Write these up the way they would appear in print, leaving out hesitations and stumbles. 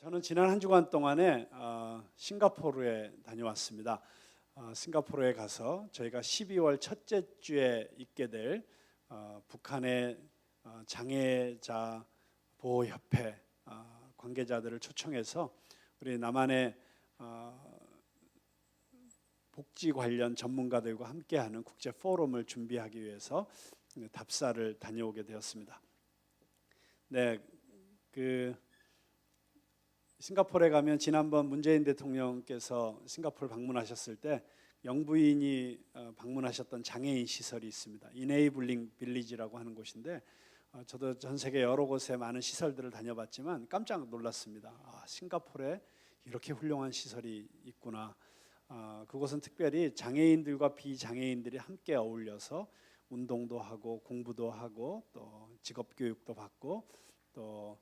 저는 지난 한 주간 동안에 싱가포르에 다녀왔습니다. 싱가포르에 가서 저희가 12월 첫째 주에 있게 될 북한의 장애자 보호협회 관계자들을 초청해서 우리 남한의 복지 관련 전문가들과 함께하는 국제 포럼을 준비하기 위해서 답사를 다녀오게 되었습니다. 네, 싱가포르에 가면 지난번 문재인 대통령께서 싱가포르 방문하셨을 때 영부인이 방문하셨던 장애인 시설이 있습니다. 이네이블링 빌리지라고 하는 곳인데 저도 전 세계 여러 곳에 많은 시설들을 다녀봤지만 깜짝 놀랐습니다. 싱가포르에 이렇게 훌륭한 시설이 있구나. 그곳은 특별히 장애인들과 비장애인들이 함께 어울려서 운동도 하고 공부도 하고 또 직업 교육도 받고 또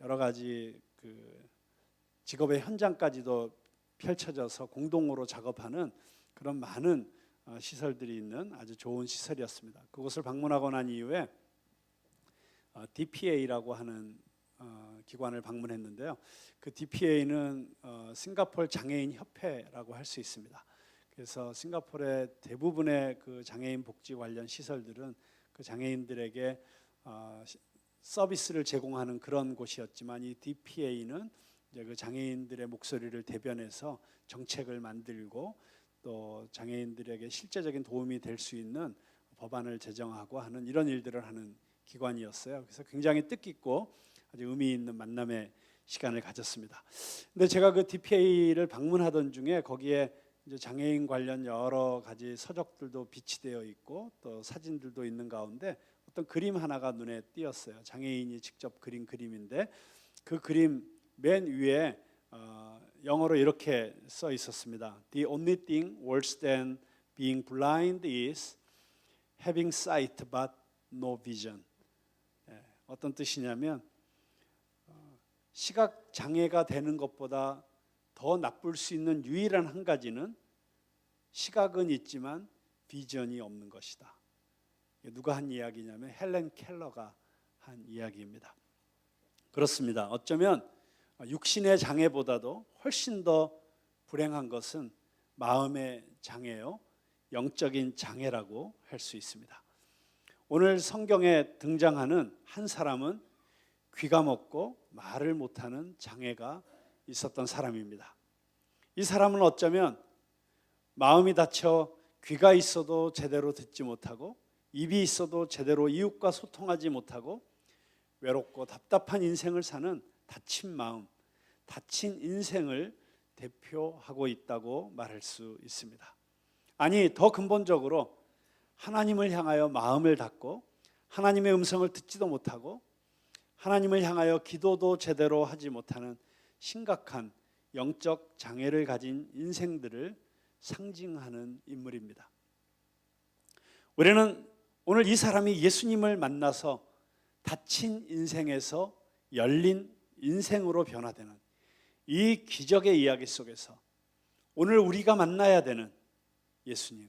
여러 가지 직업의 현장까지도 펼쳐져서 공동으로 작업하는 그런 많은 시설들이 있는 아주 좋은 시설이었습니다. 그곳을 방문하고 난 이후에 DPA라고 하는 기관을 방문했는데요. 그 DPA는 싱가포르 장애인 협회라고 할 수 있습니다. 그래서 싱가포르의 대부분의 그 장애인 복지 관련 시설들은 그 장애인들에게 서비스를 제공하는 그런 곳이었지만 이 DPA는 이제 그 장애인들의 목소리를 대변해서 정책을 만들고 또 장애인들에게 실제적인 도움이 될 수 있는 법안을 제정하고 하는 이런 일들을 하는 기관이었어요. 그래서 굉장히 뜻깊고 아주 의미 있는 만남의 시간을 가졌습니다. 근데 제가 그 DPA를 방문하던 중에 거기에 이제 장애인 관련 여러 가지 서적들도 비치되어 있고 또 사진들도 있는 가운데 어떤 그림 하나가 눈에 띄었어요. 장애인이 직접 그린 그림인데 그 그림 맨 위에 영어로 이렇게 써 있었습니다. The only thing worse than being blind is having sight but no vision. 어떤 뜻이냐면 시각 장애가 되는 것보다 더 나쁠 수 있는 유일한 한 가지는 시각은 있지만 비전이 없는 것이다. 누가 한 이야기냐면 헬렌 켈러가 한 이야기입니다. 그렇습니다. 어쩌면 육신의 장애보다도 훨씬 더 불행한 것은 마음의 장애요, 영적인 장애라고 할 수 있습니다. 오늘 성경에 등장하는 한 사람은 귀가 먹고 말을 못하는 장애가 있었던 사람입니다. 이 사람은 어쩌면 마음이 다쳐 귀가 있어도 제대로 듣지 못하고 입이 있어도 제대로 이웃과 소통하지 못하고 외롭고 답답한 인생을 사는 다친 마음, 다친 인생을 대표하고 있다고 말할 수 있습니다. 아니, 더 근본적으로 하나님을 향하여 마음을 닫고 하나님의 음성을 듣지도 못하고 하나님을 향하여 기도도 제대로 하지 못하는 심각한 영적 장애를 가진 인생들을 상징하는 인물입니다. 우리는 오늘 이 사람이 예수님을 만나서 닫힌 인생에서 열린 인생으로 변화되는 이 기적의 이야기 속에서 오늘 우리가 만나야 되는 예수님,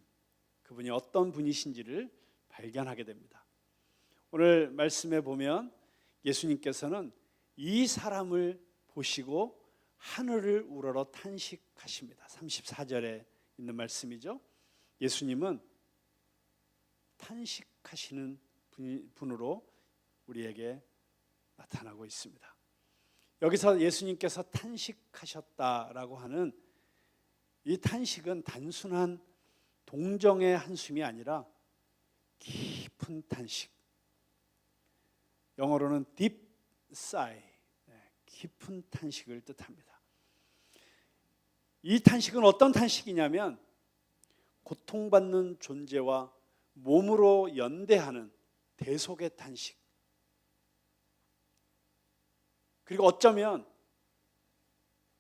그분이 어떤 분이신지를 발견하게 됩니다. 오늘 말씀에 보면 예수님께서는 이 사람을 보시고 하늘을 우러러 탄식하십니다. 34절에 있는 말씀이죠. 예수님은 탄식하시는 분으로 우리에게 나타나고 있습니다. 여기서 예수님께서 탄식하셨다라고 하는 이 탄식은 단순한 동정의 한숨이 아니라 깊은 탄식, 영어로는 deep sigh, 깊은 탄식을 뜻합니다. 이 탄식은 어떤 탄식이냐면 고통받는 존재와 몸으로 연대하는 대속의 탄식, 그리고 어쩌면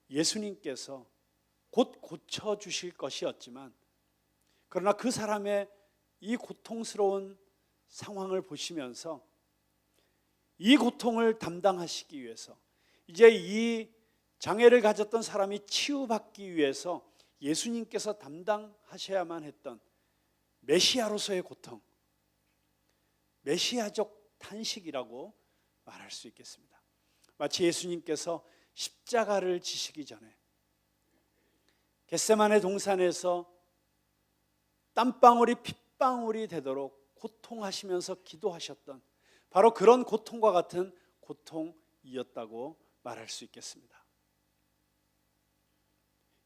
예수님께서 곧 고쳐주실 것이었지만 그러나 그 사람의 이 고통스러운 상황을 보시면서 이 고통을 담당하시기 위해서 이제 이 장애를 가졌던 사람이 치유받기 위해서 예수님께서 담당하셔야만 했던 메시아로서의 고통, 메시아적 탄식이라고 말할 수 있겠습니다. 마치 예수님께서 십자가를 지시기 전에 겟세마네 동산에서 땀방울이 핏방울이 되도록 고통하시면서 기도하셨던 바로 그런 고통과 같은 고통이었다고 말할 수 있겠습니다.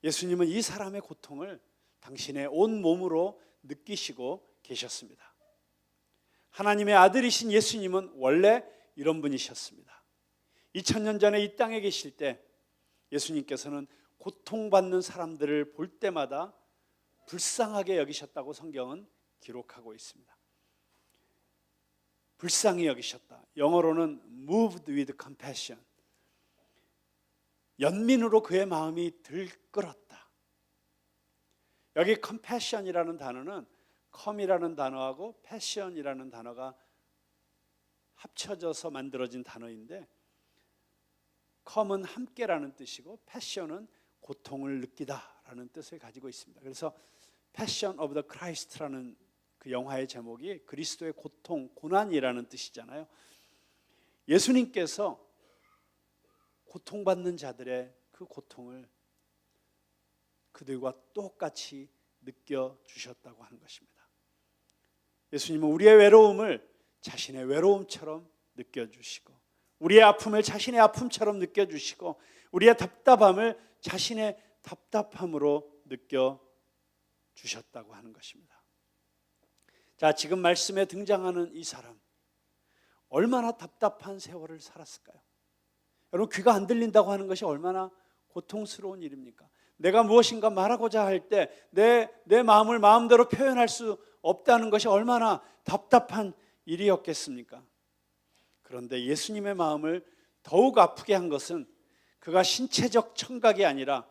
예수님은 이 사람의 고통을 당신의 온 몸으로 느끼시고 계셨습니다. 하나님의 아들이신 예수님은 원래 이런 분이셨습니다. 2000년 전에 이 땅에 계실 때 예수님께서는 고통받는 사람들을 볼 때마다 불쌍하게 여기셨다고 성경은 기록하고 있습니다. 불쌍히 여기셨다. 영어로는 moved with compassion. 연민으로 그의 마음이 들끓었다. 여기 compassion이라는 단어는 come이라는 단어하고 passion이라는 단어가 합쳐져서 만들어진 단어인데, come은 함께라는 뜻이고 passion은 고통을 느끼다라는 뜻을 가지고 있습니다. 그래서 Passion of the Christ라는 그 영화의 제목이 그리스도의 고통, 고난이라는 뜻이잖아요. 예수님께서 고통받는 자들의 그 고통을 그들과 똑같이 느껴주셨다고 하는 것입니다. 예수님은 우리의 외로움을 자신의 외로움처럼 느껴주시고, 우리의 아픔을 자신의 아픔처럼 느껴주시고, 우리의 답답함을 자신의 답답함으로 느껴주셨다고 하는 것입니다. 자, 지금 말씀에 등장하는 이 사람, 얼마나 답답한 세월을 살았을까요? 여러분, 귀가 안 들린다고 하는 것이 얼마나 고통스러운 일입니까? 내가 무엇인가 말하고자 할 때 내 마음을 마음대로 표현할 수 없다는 것이 얼마나 답답한 일이었겠습니까? 그런데 예수님의 마음을 더욱 아프게 한 것은 그가 신체적 청각이 아니라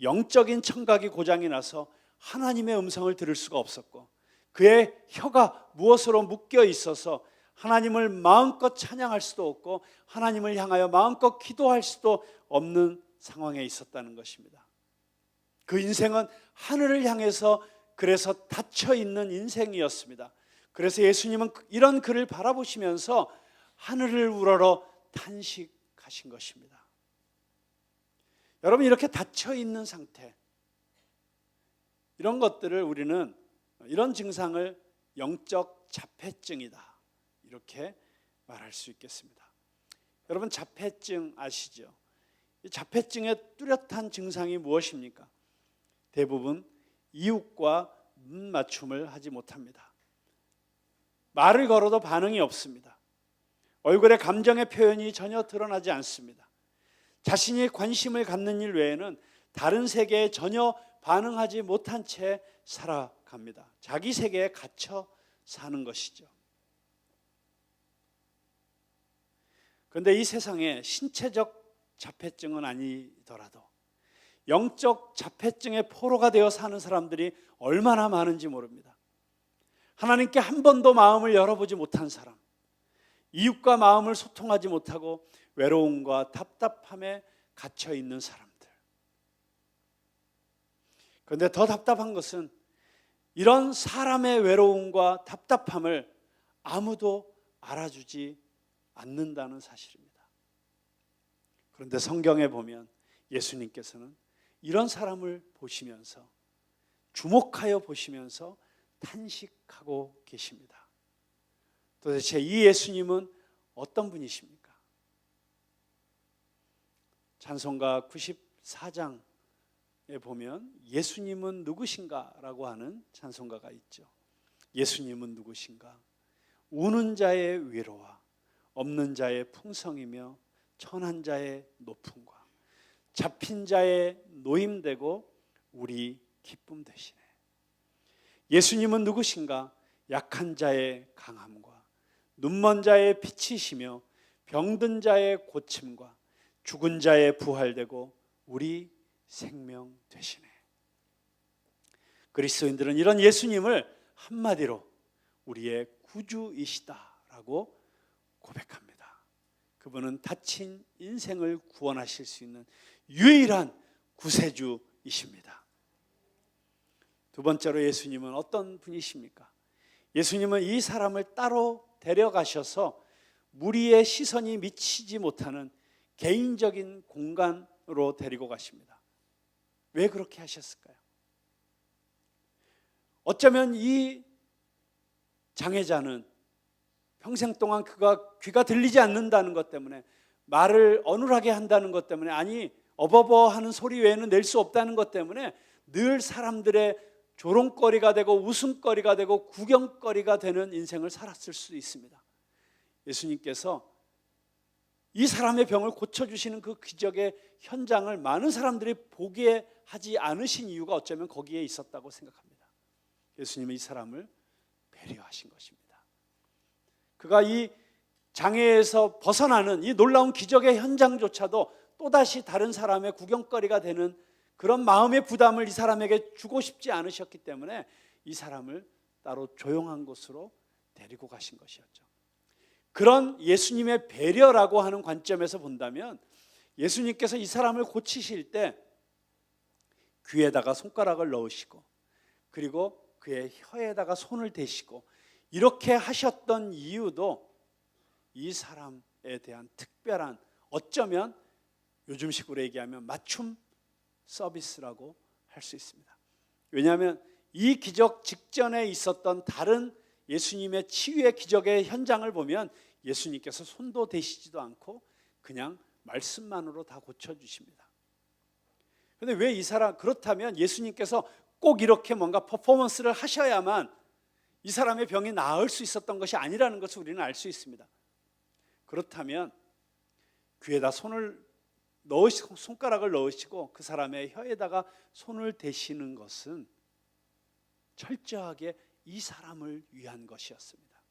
영적인 청각이 고장이 나서 하나님의 음성을 들을 수가 없었고, 그의 혀가 무엇으로 묶여 있어서 하나님을 마음껏 찬양할 수도 없고 하나님을 향하여 마음껏 기도할 수도 없는 상황에 있었다는 것입니다. 그 인생은 하늘을 향해서 그래서 닫혀 있는 인생이었습니다. 그래서 예수님은 이런 그를 바라보시면서 하늘을 우러러 탄식하신 것입니다. 여러분, 이렇게 닫혀 있는 상태, 이런 것들을 우리는, 이런 증상을 영적 자폐증이다, 이렇게 말할 수 있겠습니다. 여러분, 자폐증 아시죠? 이 자폐증의 뚜렷한 증상이 무엇입니까? 대부분 이웃과 눈 맞춤을 하지 못합니다. 말을 걸어도 반응이 없습니다. 얼굴에 감정의 표현이 전혀 드러나지 않습니다. 자신이 관심을 갖는 일 외에는 다른 세계에 전혀 반응하지 못한 채 살아갑니다. 자기 세계에 갇혀 사는 것이죠. 그런데 이 세상에 신체적 자폐증은 아니더라도 영적 자폐증의 포로가 되어 사는 사람들이 얼마나 많은지 모릅니다. 하나님께 한 번도 마음을 열어보지 못한 사람, 이웃과 마음을 소통하지 못하고 외로움과 답답함에 갇혀 있는 사람들. 그런데 더 답답한 것은 이런 사람의 외로움과 답답함을 아무도 알아주지 않는다는 사실입니다. 그런데 성경에 보면 예수님께서는 이런 사람을 보시면서, 주목하여 보시면서 탄식하고 계십니다. 도대체 이 예수님은 어떤 분이십니까? 찬송가 94장에 보면 예수님은 누구신가? 라고 하는 찬송가가 있죠. 예수님은 누구신가? 우는 자의 위로와 없는 자의 풍성이며 천한 자의 높음과 잡힌 자의 노임되고 우리 기쁨 되시네. 예수님은 누구신가? 약한 자의 강함과 눈먼 자의 빛이시며 병든 자의 고침과 죽은 자의 부활되고 우리 생명 되시네. 그리스도인들은 이런 예수님을 한마디로 우리의 구주이시다라고 고백합니다. 그분은 다친 인생을 구원하실 수 있는 유일한 구세주이십니다. 두 번째로 예수님은 어떤 분이십니까? 예수님은 이 사람을 따로 데려가셔서 무리의 시선이 미치지 못하는 개인적인 공간으로 데리고 가십니다. 왜 그렇게 하셨을까요? 어쩌면 이 장애자는 평생 동안 그가 귀가 들리지 않는다는 것 때문에, 말을 어눌하게 한다는 것 때문에, 아니 어버버 하는 소리 외에는 낼 수 없다는 것 때문에 늘 사람들의 조롱거리가 되고 웃음거리가 되고 구경거리가 되는 인생을 살았을 수도 있습니다. 예수님께서 이 사람의 병을 고쳐주시는 그 기적의 현장을 많은 사람들이 보게 하지 않으신 이유가 어쩌면 거기에 있었다고 생각합니다. 예수님은 이 사람을 배려하신 것입니다. 그가 이 장애에서 벗어나는 이 놀라운 기적의 현장조차도 또다시 다른 사람의 구경거리가 되는 그런 마음의 부담을 이 사람에게 주고 싶지 않으셨기 때문에 이 사람을 따로 조용한 곳으로 데리고 가신 것이었죠. 그런 예수님의 배려라고 하는 관점에서 본다면, 예수님께서 이 사람을 고치실 때 귀에다가 손가락을 넣으시고 그리고 그의 혀에다가 손을 대시고 이렇게 하셨던 이유도 이 사람에 대한 특별한, 어쩌면 요즘식으로 얘기하면 맞춤 서비스라고 할 수 있습니다. 왜냐하면 이 기적 직전에 있었던 다른 예수님의 치유의 기적의 현장을 보면 예수님께서 손도 대시지도 않고 그냥 말씀만으로 다 고쳐주십니다. 그런데 왜 이 사람, 그렇다면 예수님께서 꼭 이렇게 뭔가 퍼포먼스를 하셔야만 이 사람의 병이 나을 수 있었던 것이 아니라는 것을 우리는 알 수 있습니다. 그렇다면 귀에다 손가락을 넣으시고 그 사람의 혀에다가 손을 대시는 것은 철저하게 이 사람을 위한 것이었습니다.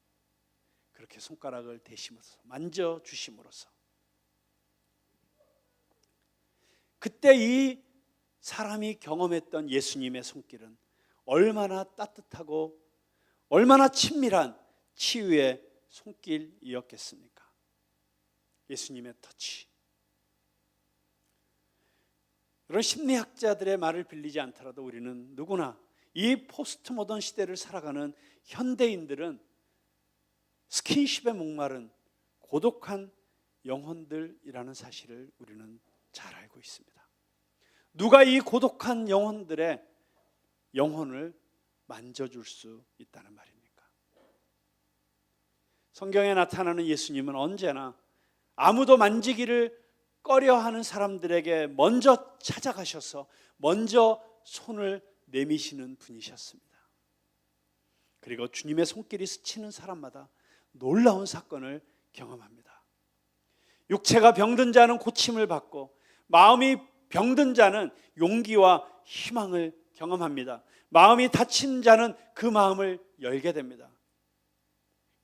그렇게 손가락을 대심으로써, 만져주심으로써 그때 이 사람이 경험했던 예수님의 손길은 얼마나 따뜻하고 얼마나 친밀한 치유의 손길이었겠습니까? 예수님의 터치. 이런 심리학자들의 말을 빌리지 않더라도 우리는 누구나 이 포스트 모던 시대를 살아가는 현대인들은 스킨십에 목마른 고독한 영혼들이라는 사실을 우리는 잘 알고 있습니다. 누가 이 고독한 영혼들의 영혼을 만져줄 수 있다는 말입니까? 성경에 나타나는 예수님은 언제나 아무도 만지기를 꺼려하는 사람들에게 먼저 찾아가셔서 먼저 손을 내미시는 분이셨습니다. 그리고 주님의 손길이 스치는 사람마다 놀라운 사건을 경험합니다. 육체가 병든 자는 고침을 받고 마음이 병든 자는 용기와 희망을 경험합니다. 마음이 다친 자는 그 마음을 열게 됩니다.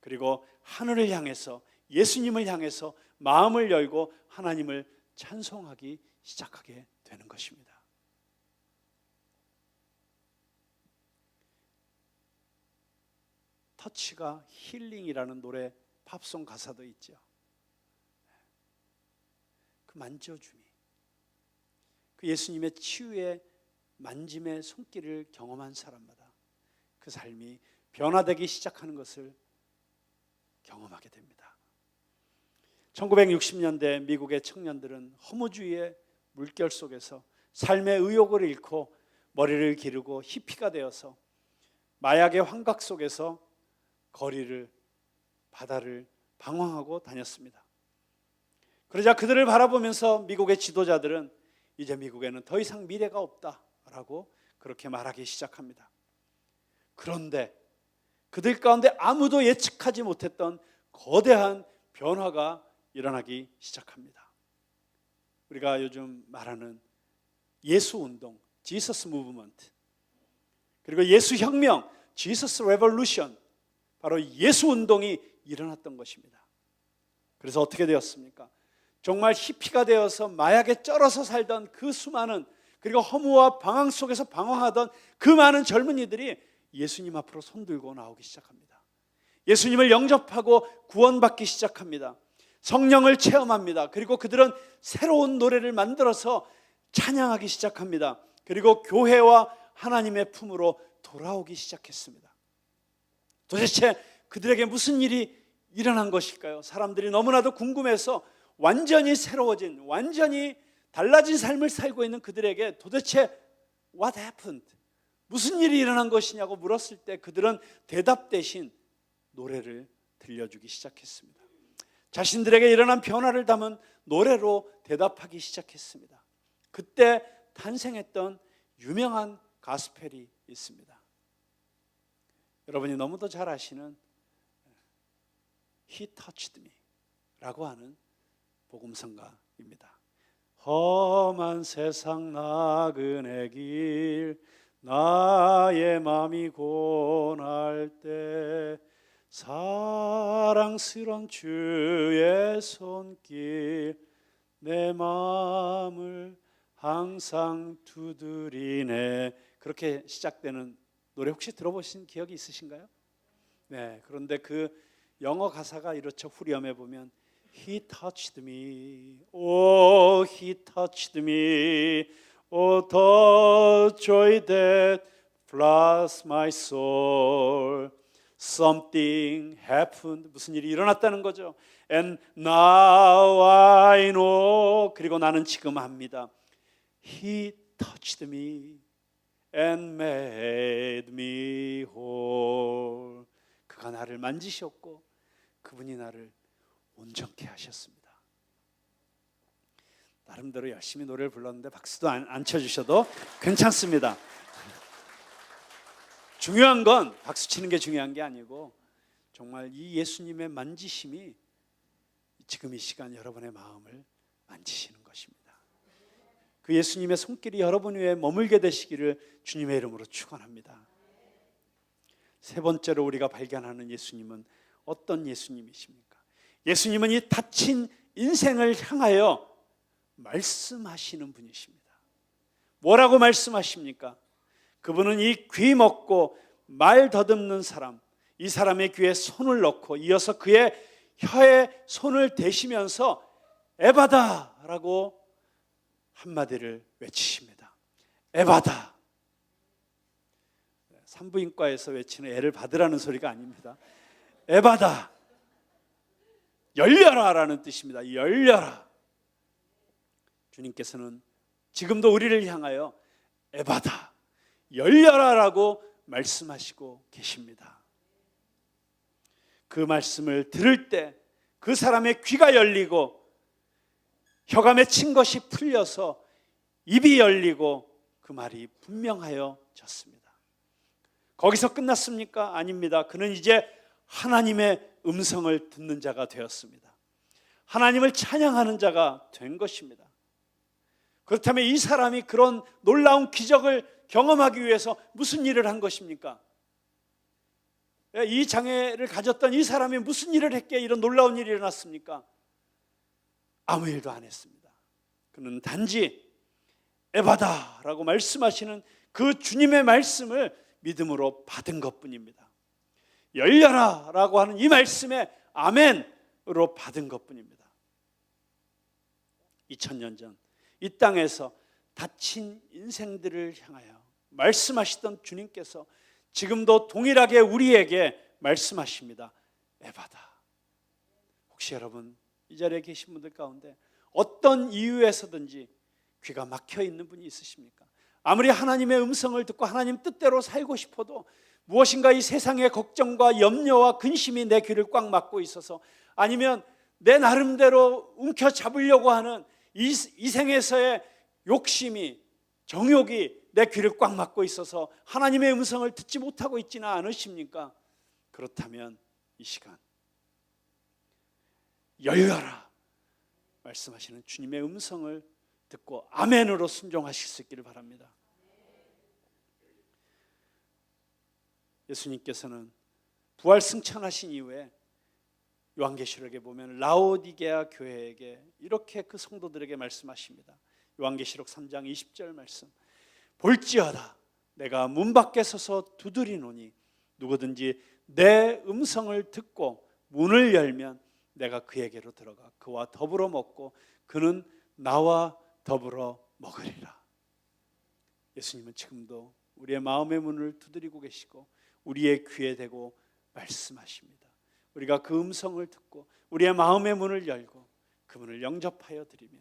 그리고 하늘을 향해서, 예수님을 향해서 마음을 열고 하나님을 찬송하기 시작하게 되는 것입니다. 터치가 힐링이라는 노래 팝송 가사도 있죠. 그 만져줌이, 그 예수님의 치유의 만짐의 손길을 경험한 사람마다 그 삶이 변화되기 시작하는 것을 경험하게 됩니다. 1960년대 미국의 청년들은 허무주의의 물결 속에서 삶의 의욕을 잃고 머리를 기르고 히피가 되어서 마약의 환각 속에서 거리를, 바다를 방황하고 다녔습니다. 그러자 그들을 바라보면서 미국의 지도자들은 이제 미국에는 더 이상 미래가 없다라고 그렇게 말하기 시작합니다. 그런데 그들 가운데 아무도 예측하지 못했던 거대한 변화가 일어나기 시작합니다. 우리가 요즘 말하는 예수 운동, Jesus Movement, 그리고 예수 혁명, Jesus Revolution, 바로 예수 운동이 일어났던 것입니다. 그래서 어떻게 되었습니까? 정말 히피가 되어서 마약에 쩔어서 살던 그 수많은, 그리고 허무와 방황 속에서 방황하던 그 많은 젊은이들이 예수님 앞으로 손들고 나오기 시작합니다. 예수님을 영접하고 구원받기 시작합니다. 성령을 체험합니다. 그리고 그들은 새로운 노래를 만들어서 찬양하기 시작합니다. 그리고 교회와 하나님의 품으로 돌아오기 시작했습니다. 도대체 그들에게 무슨 일이 일어난 것일까요? 사람들이 너무나도 궁금해서 완전히 새로워진, 완전히 달라진 삶을 살고 있는 그들에게 도대체 What happened? 무슨 일이 일어난 것이냐고 물었을 때 그들은 대답 대신 노래를 들려주기 시작했습니다. 자신들에게 일어난 변화를 담은 노래로 대답하기 시작했습니다. 그때 탄생했던 유명한 가스펠이 있습니다. 여러분이 너무도 잘 아시는 He touched me 라고 하는 복음성가입니다. 험한 세상 나그네 길 나의 맘이 고날 때 사랑스런 주의 손길 내 마음을 항상 두드리네. 그렇게 시작되는 노래 혹시 들어보신 기억이 있으신가요? 네, 그런데 그 영어 가사가 이렇죠. 후렴에 보면 He touched me, oh He touched me, oh the joy that floods my soul. Something happened. 무슨 일이 일어났다는 거죠. And now I know. 그리고 나는 지금 압니다. He touched me and made me whole. 그가 나를 만지셨고 그분이 나를 온전케 하셨습니다. 나름대로 열심히 노래를 불렀는데 박수도 안 쳐주셔도 괜찮습니다. 중요한 건 박수 치는 게 중요한 게 아니고 정말 이 예수님의 만지심이 지금 이 시간 여러분의 마음을 만지시는 것입니다. 그 예수님의 손길이 여러분 위에 머물게 되시기를 주님의 이름으로 축원합니다. 세 번째로 우리가 발견하는 예수님은 어떤 예수님이십니까? 예수님은 이 다친 인생을 향하여 말씀하시는 분이십니다. 뭐라고 말씀하십니까? 그분은 이 귀 먹고 말 더듬는 사람, 이 사람의 귀에 손을 넣고 이어서 그의 혀에 손을 대시면서 에바다라고 한마디를 외치십니다. 에바다. 산부인과에서 외치는 애를 받으라는 소리가 아닙니다. 에바다. 열려라라는 뜻입니다. 열려라. 주님께서는 지금도 우리를 향하여 에바다, 열려라라고 말씀하시고 계십니다. 그 말씀을 들을 때 그 사람의 귀가 열리고 혀가 맺힌 것이 풀려서 입이 열리고 그 말이 분명하여졌습니다. 거기서 끝났습니까? 아닙니다. 그는 이제 하나님의 음성을 듣는 자가 되었습니다. 하나님을 찬양하는 자가 된 것입니다. 그렇다면 이 사람이 그런 놀라운 기적을 경험하기 위해서 무슨 일을 한 것입니까? 이 장애를 가졌던 이 사람이 무슨 일을 했기에 이런 놀라운 일이 일어났습니까? 아무 일도 안 했습니다. 그는 단지 에바다라고 말씀하시는 그 주님의 말씀을 믿음으로 받은 것뿐입니다. 열려라라고 하는 이 말씀에 아멘으로 받은 것뿐입니다. 2000년 전 이 땅에서 다친 인생들을 향하여 말씀하시던 주님께서 지금도 동일하게 우리에게 말씀하십니다. 에바다. 혹시 여러분 이 자리에 계신 분들 가운데 어떤 이유에서든지 귀가 막혀 있는 분이 있으십니까? 아무리 하나님의 음성을 듣고 하나님 뜻대로 살고 싶어도 무엇인가 이 세상의 걱정과 염려와 근심이 내 귀를 꽉 막고 있어서, 아니면 내 나름대로 움켜잡으려고 하는 이 생에서의 욕심이, 정욕이 내 귀를 꽉 막고 있어서 하나님의 음성을 듣지 못하고 있지는 않으십니까? 그렇다면 이 시간 열려라 말씀하시는 주님의 음성을 듣고 아멘으로 순종하실 수 있기를 바랍니다. 예수님께서는 부활 승천하신 이후에 요한계시록에 보면 라오디게아 교회에게 이렇게 그 성도들에게 말씀하십니다. 요한계시록 3장 20절 말씀. 볼지어다 내가 문 밖에 서서 두드리노니 누구든지 내 음성을 듣고 문을 열면 내가 그에게로 들어가 그와 더불어 먹고 그는 나와 더불어 먹으리라. 예수님은 지금도 우리의 마음의 문을 두드리고 계시고 우리의 귀에 대고 말씀하십니다. 우리가 그 음성을 듣고 우리의 마음의 문을 열고 그분을 영접하여 드리면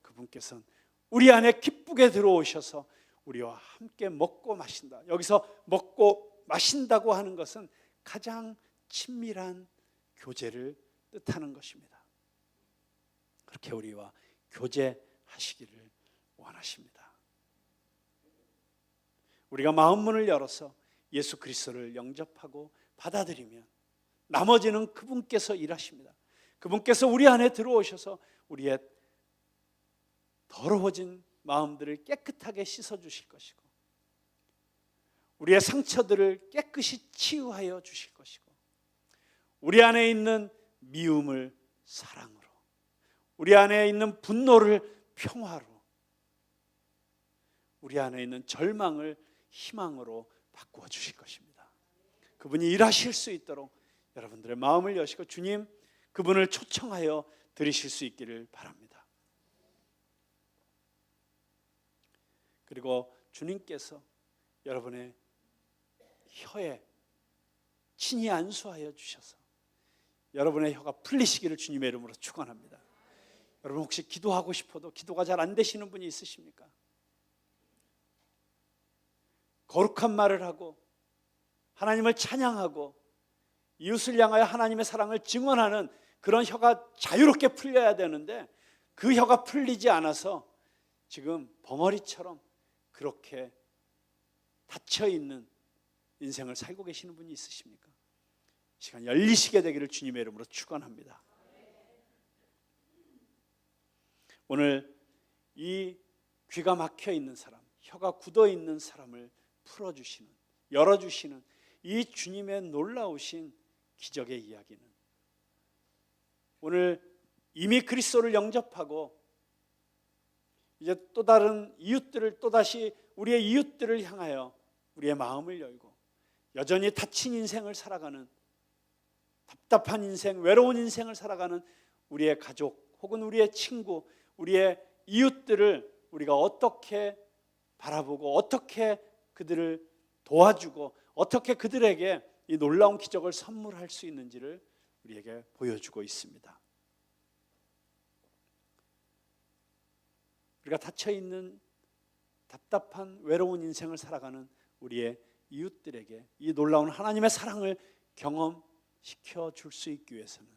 그분께서는 우리 안에 기쁘게 들어오셔서 우리와 함께 먹고 마신다. 여기서 먹고 마신다고 하는 것은 가장 친밀한 교제를 뜻하는 것입니다. 그렇게 우리와 교제하시기를 원하십니다. 우리가 마음 문을 열어서 예수 그리스도를 영접하고 받아들이면 나머지는 그분께서 일하십니다. 그분께서 우리 안에 들어오셔서 우리의 더러워진 마음들을 깨끗하게 씻어주실 것이고 우리의 상처들을 깨끗이 치유하여 주실 것이고 우리 안에 있는 미움을 사랑으로, 우리 안에 있는 분노를 평화로, 우리 안에 있는 절망을 희망으로 바꾸어 주실 것입니다. 그분이 일하실 수 있도록 여러분들의 마음을 여시고 주님 그분을 초청하여 드리실 수 있기를 바랍니다. 그리고 주님께서 여러분의 혀에 친히 안수하여 주셔서 여러분의 혀가 풀리시기를 주님의 이름으로 축원합니다. 여러분 혹시 기도하고 싶어도 기도가 잘 안 되시는 분이 있으십니까? 거룩한 말을 하고 하나님을 찬양하고 이웃을 향하여 하나님의 사랑을 증언하는 그런 혀가 자유롭게 풀려야 되는데 그 혀가 풀리지 않아서 지금 벙어리처럼 그렇게 닫혀있는 인생을 살고 계시는 분이 있으십니까? 시간 열리시게 되기를 주님의 이름으로 축원합니다. 오늘 이 귀가 막혀 있는 사람, 혀가 굳어 있는 사람을 풀어주시는, 열어주시는 이 주님의 놀라우신 기적의 이야기는 오늘 이미 그리스도를 영접하고 이제 또 다른 이웃들을 또다시 우리의 이웃들을 향하여 우리의 마음을 열고 여전히 닫힌 인생을 살아가는 답답한 인생, 외로운 인생을 살아가는 우리의 가족 혹은 우리의 친구, 우리의 이웃들을 우리가 어떻게 바라보고 어떻게 그들을 도와주고 어떻게 그들에게 이 놀라운 기적을 선물할 수 있는지를 우리에게 보여주고 있습니다. 우리가 닫혀있는 답답한 외로운 인생을 살아가는 우리의 이웃들에게 이 놀라운 하나님의 사랑을 경험시켜 줄 수 있기 위해서는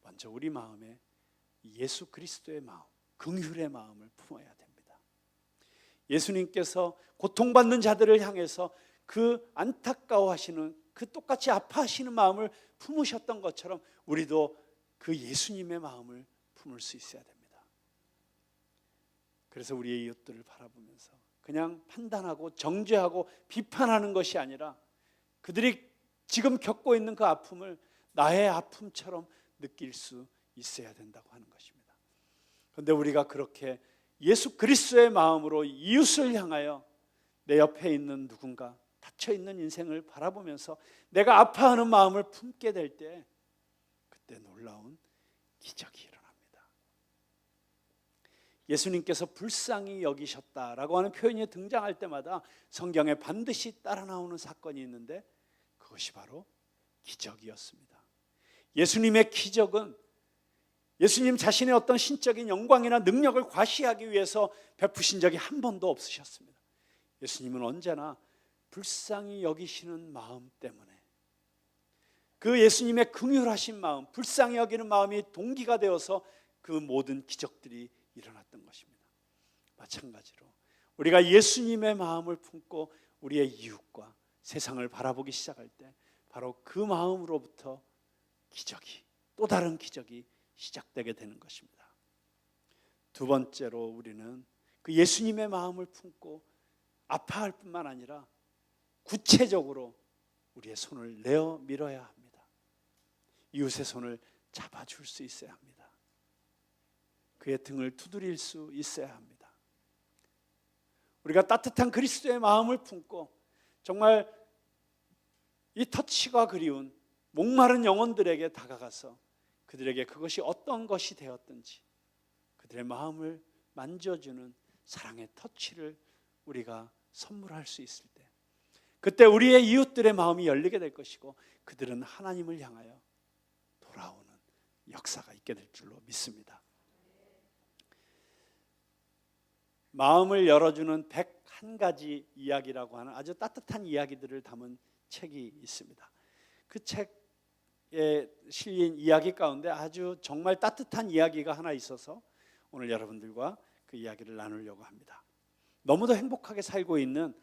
먼저 우리 마음에 예수 그리스도의 마음, 긍휼의 마음을 품어야 됩니다. 예수님께서 고통받는 자들을 향해서 그 안타까워하시는 그 똑같이 아파하시는 마음을 품으셨던 것처럼 우리도 그 예수님의 마음을 품을 수 있어야 됩니다. 그래서 우리의 이웃들을 바라보면서 그냥 판단하고 정죄하고 비판하는 것이 아니라 그들이 지금 겪고 있는 그 아픔을 나의 아픔처럼 느낄 수 있어야 된다고 하는 것입니다. 그런데 우리가 그렇게 예수 그리스도의 마음으로 이웃을 향하여 내 옆에 있는 누군가 닫혀있는 인생을 바라보면서 내가 아파하는 마음을 품게 될 때 그때 놀라운 기적이 일어납니다. 예수님께서 불쌍히 여기셨다라고 하는 표현이 등장할 때마다 성경에 반드시 따라 나오는 사건이 있는데 그것이 바로 기적이었습니다. 예수님의 기적은 예수님 자신의 어떤 신적인 영광이나 능력을 과시하기 위해서 베푸신 적이 한 번도 없으셨습니다. 예수님은 언제나 불쌍히 여기시는 마음 때문에 그 예수님의 긍휼하신 마음, 불쌍히 여기는 마음이 동기가 되어서 그 모든 기적들이 일어났던 것입니다. 마찬가지로 우리가 예수님의 마음을 품고 우리의 이웃과 세상을 바라보기 시작할 때 바로 그 마음으로부터 기적이, 또 다른 기적이 시작되게 되는 것입니다. 두 번째로 우리는 그 예수님의 마음을 품고 아파할 뿐만 아니라 구체적으로 우리의 손을 내어 밀어야 합니다. 이웃의 손을 잡아줄 수 있어야 합니다. 그의 등을 두드릴 수 있어야 합니다. 우리가 따뜻한 그리스도의 마음을 품고 정말 이 터치가 그리운 목마른 영혼들에게 다가가서 그들에게 그것이 어떤 것이 되었든지 그들의 마음을 만져주는 사랑의 터치를 우리가 선물할 수 있을 때 그때 우리의 이웃들의 마음이 열리게 될 것이고 그들은 하나님을 향하여 돌아오는 역사가 있게 될 줄로 믿습니다. 마음을 열어주는 101가지 이야기라고 하는 아주 따뜻한 이야기들을 담은 책이 있습니다. 그 책에 실린 이야기 가운데 아주 정말 따뜻한 이야기가 하나 있어서 오늘 여러분들과 그 이야기를 나누려고 합니다. 너무도 행복하게 살고 있는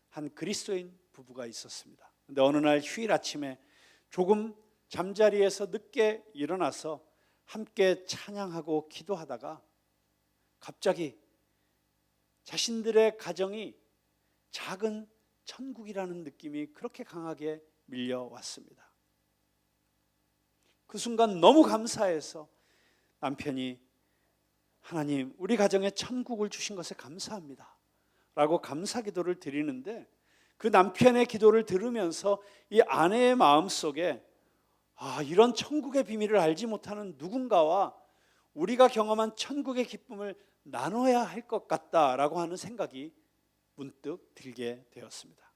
한 그리스도인 부부가 있었습니다. 그런데 어느 날 휴일 아침에 조금 잠자리에서 늦게 일어나서 함께 찬양하고 기도하다가 갑자기 자신들의 가정이 작은 천국이라는 느낌이 그렇게 강하게 밀려왔습니다. 그 순간 너무 감사해서 남편이 하나님, 우리 가정에 천국을 주신 것에 감사합니다 라고 감사 기도를 드리는데, 그 남편의 기도를 들으면서 이 아내의 마음속에 이런 천국의 비밀을 알지 못하는 누군가와 우리가 경험한 천국의 기쁨을 나눠야 할 것 같다라고 하는 생각이 문득 들게 되었습니다.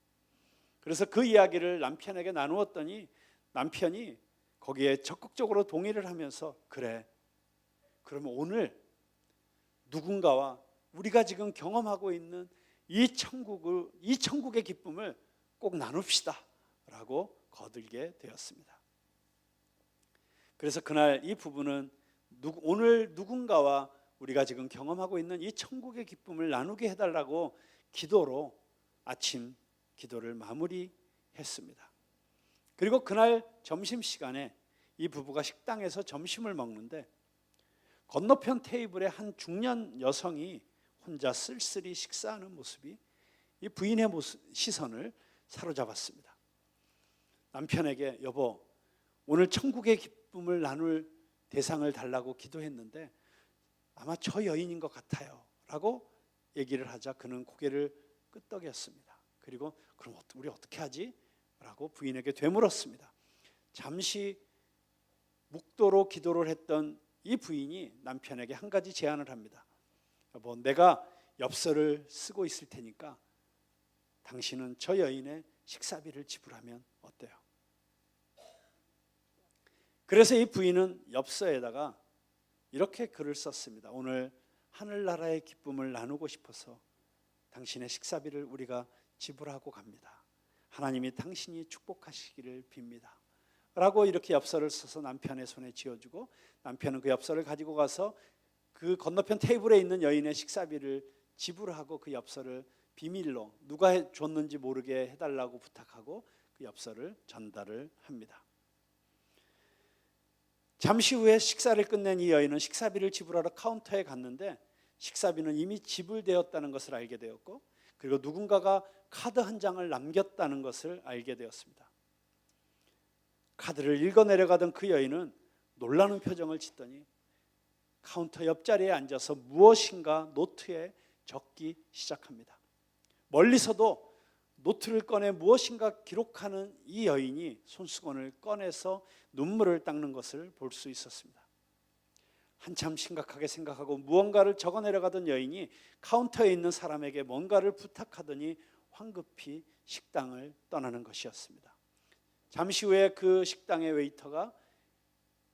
그래서 그 이야기를 남편에게 나누었더니 남편이 거기에 적극적으로 동의를 하면서 그래, 그러면 오늘 누군가와 우리가 지금 경험하고 있는 이 천국의 기쁨을 꼭 나눕시다 라고 거들게 되었습니다. 그래서 그날 이 부부는 오늘 누군가와 우리가 지금 경험하고 있는 이 천국의 기쁨을 나누게 해달라고 기도로 아침 기도를 마무리했습니다. 그리고 그날 점심시간에 이 부부가 식당에서 점심을 먹는데 건너편 테이블에 한 중년 여성이 혼자 쓸쓸히 식사하는 모습이 이 부인의 시선을 사로잡았습니다. 남편에게 여보, 오늘 천국의 기쁨을 나눌 대상을 달라고 기도했는데 아마 저 여인인 것 같아요 라고 얘기를 하자 그는 고개를 끄덕였습니다. 그리고 그럼 우리 어떻게 하지? 라고 부인에게 되물었습니다. 잠시 묵도로 기도를 했던 이 부인이 남편에게 한 가지 제안을 합니다. 여보, 내가 엽서를 쓰고 있을 테니까 당신은 저 여인의 식사비를 지불하면 어때요? 그래서 이 부인은 엽서에다가 이렇게 글을 썼습니다. 오늘 하늘나라의 기쁨을 나누고 싶어서 당신의 식사비를 우리가 지불하고 갑니다. 하나님이 당신이 축복하시기를 빕니다 라고 이렇게 엽서를 써서 남편의 손에 쥐어주고, 남편은 그 엽서를 가지고 가서 그 건너편 테이블에 있는 여인의 식사비를 지불하고 그 엽서를 비밀로 누가 줬는지 모르게 해달라고 부탁하고 그 엽서를 전달을 합니다. 잠시 후에 식사를 끝낸 이 여인은 식사비를 지불하러 카운터에 갔는데 식사비는 이미 지불되었다는 것을 알게 되었고, 그리고 누군가가 카드 한 장을 남겼다는 것을 알게 되었습니다. 카드를 읽어 내려가던 그 여인은 놀라는 표정을 짓더니 카운터 옆자리에 앉아서 무엇인가 노트에 적기 시작합니다. 멀리서도 노트를 꺼내 무엇인가 기록하는 이 여인이 손수건을 꺼내서 눈물을 닦는 것을 볼 수 있었습니다. 한참 심각하게 생각하고 무언가를 적어 내려가던 여인이 카운터에 있는 사람에게 뭔가를 부탁하더니 황급히 식당을 떠나는 것이었습니다. 잠시 후에 그 식당의 웨이터가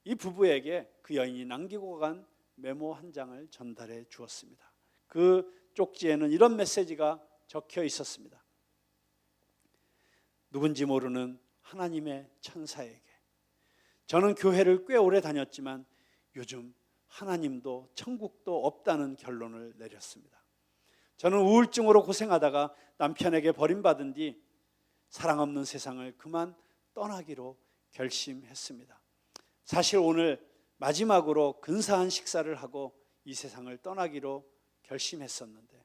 이 부부에게 그 여인이 남기고 간 메모 한 장을 전달해 주었습니다. 그 쪽지에는 이런 메시지가 적혀 있었습니다. 누군지 모르는 하나님의 천사에게, 저는 교회를 꽤 오래 다녔지만 요즘 하나님도 천국도 없다는 결론을 내렸습니다. 저는 우울증으로 고생하다가 남편에게 버림받은 뒤 사랑 없는 세상을 그만 떠나기로 결심했습니다. 사실 오늘 마지막으로 근사한 식사를 하고 이 세상을 떠나기로 결심했었는데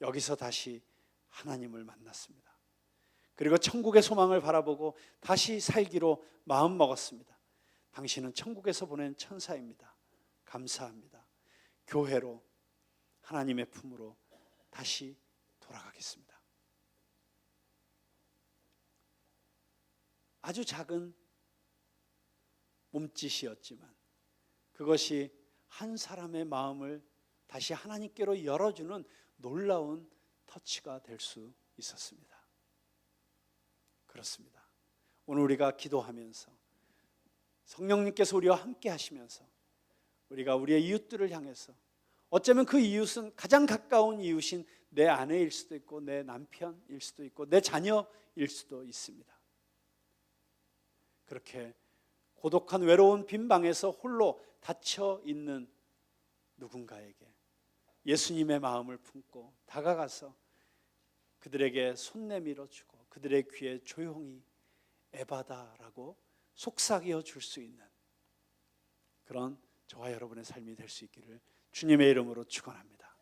여기서 다시 하나님을 만났습니다. 그리고 천국의 소망을 바라보고 다시 살기로 마음먹었습니다. 당신은 천국에서 보낸 천사입니다. 감사합니다. 교회로, 하나님의 품으로 다시 돌아가겠습니다. 아주 작은 몸짓이었지만 그것이 한 사람의 마음을 다시 하나님께로 열어주는 놀라운 터치가 될 수 있었습니다. 그렇습니다. 오늘 우리가 기도하면서 성령님께서 우리와 함께 하시면서 우리가 우리의 이웃들을 향해서, 어쩌면 그 이웃은 가장 가까운 이웃인 내 아내일 수도 있고 내 남편일 수도 있고 내 자녀일 수도 있습니다. 그렇게 고독한 외로운 빈 방에서 홀로 닫혀 있는 누군가에게 예수님의 마음을 품고 다가가서 그들에게 손 내밀어 주고 그들의 귀에 조용히 에바다라고 속삭여 줄 수 있는 그런 저와 여러분의 삶이 될 수 있기를 주님의 이름으로 축원합니다.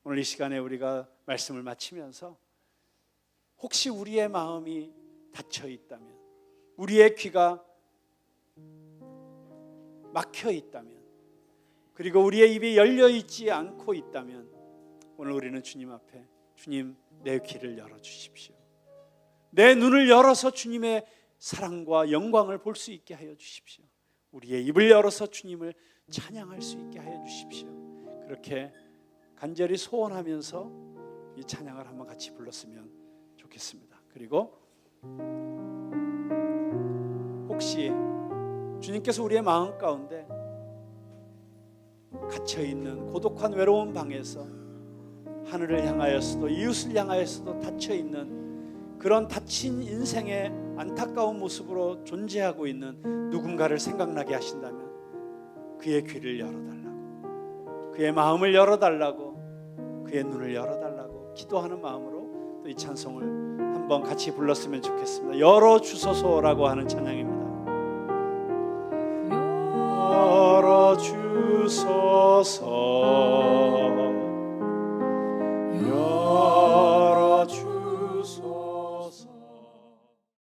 오늘 이 시간에 우리가 말씀을 마치면서 혹시 우리의 마음이 닫혀 있다면, 우리의 귀가 막혀 있다면, 그리고 우리의 입이 열려 있지 않고 있다면 오늘 우리는 주님 앞에, 주님 내 귀를 열어주십시오. 내 눈을 열어서 주님의 사랑과 영광을 볼 수 있게 하여 주십시오. 우리의 입을 열어서 주님을 찬양할 수 있게 하여 주십시오. 그렇게 간절히 소원하면서 이 찬양을 한번 같이 불렀으면 좋겠습니다. 그리고 혹시 주님께서 우리의 마음 가운데 갇혀있는 고독한 외로운 방에서 하늘을 향하여서도 이웃을 향하여서도 닫혀있는 그런 닫힌 인생의 안타까운 모습으로 존재하고 있는 누군가를 생각나게 하신다면 그의 귀를 열어달라고, 그의 마음을 열어달라고, 그의 눈을 열어달라고 기도하는 마음으로 또 이 찬송을 한번 같이 불렀으면 좋겠습니다. 열어주소서라고 하는 찬양입니다. 열어주소서